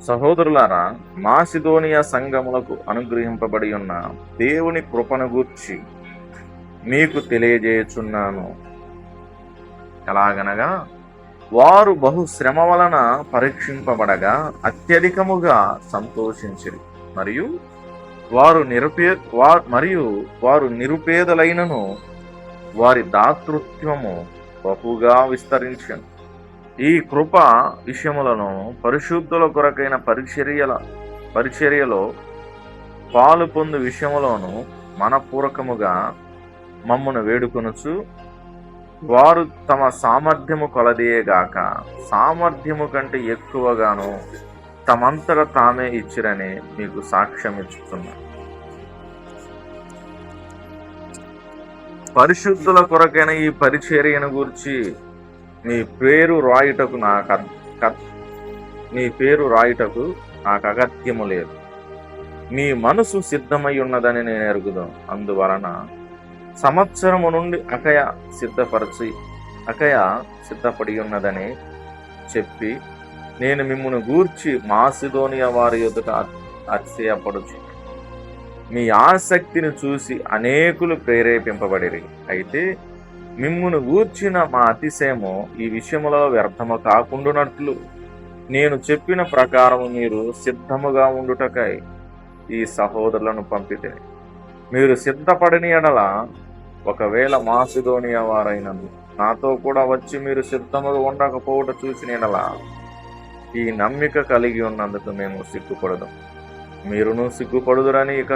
సహోదరులారా, మాసిదోనియా సంఘములకు అనుగ్రహింపబడి ఉన్న దేవుని కృపను గూర్చి మీకు తెలియజేయుచున్నాను. ఎలాగనగా, వారు బహు శ్రమ వలన పరీక్షింపబడగా అత్యధికముగా సంతోషించిరి, మరియు వారు నిరుపేదలైనను వారి దాతృత్వము బహుగా విస్తరించెను. ఈ కృప విషయములను పరిశుద్ధుల కొరకైన పరిచర్యలో పాలు పొందు విషయములోను మనపూర్వకముగా మమ్మను వేడుకొనుచు, వారు తమ సామర్థ్యము కొలదియేగాక సామర్థ్యము కంటే ఎక్కువగాను తమంతట తామే ఇచ్చిరని మీకు సాక్ష్యం ఇచ్చుతున్నా. పరిశుద్ధుల కొరకైన ఈ పరిచర్యను గూర్చి మీ పేరు రాయుటకు నాకు అగత్యము లేదు. మీ మనసు సిద్ధమై ఉన్నదని నేను ఎరుగుదాను. అందువలన సంవత్సరము నుండి అకయ సిద్ధపడి ఉన్నదని చెప్పి నేను మిమ్మును గూర్చి మాసిదోనియా వారి ఎదుట అతిశయపడుచు. మీ ఆసక్తిని చూసి అనేకులు ప్రేరేపింపబడిరి. అయితే మిమ్మును గూర్చిన మా అతిశయము ఈ విషయములో వ్యర్థము కాకుండానట్లు నేను చెప్పిన ప్రకారము మీరు సిద్ధముగా ఉండుటకై ఈ సహోదరులను పంపితే, మీరు సిద్ధపడిన ఎడల ఒకవేళ మాసిదోనియా వారైనను నాతో కూడా వచ్చి మీరు సిద్ధముగా ఉండకపోవట చూసిన ఎడల ఈ నమ్మిక కలిగి ఉన్నందుకు మేము సిగ్గుపడదు, మీరును సిగ్గుపడుదురని ఇక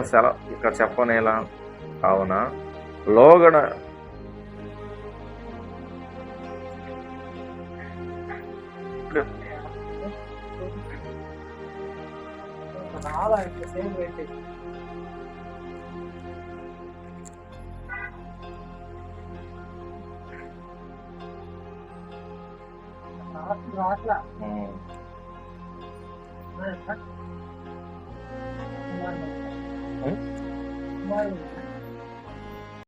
చెప్పనేలా. కావున లోగడ రాట్లా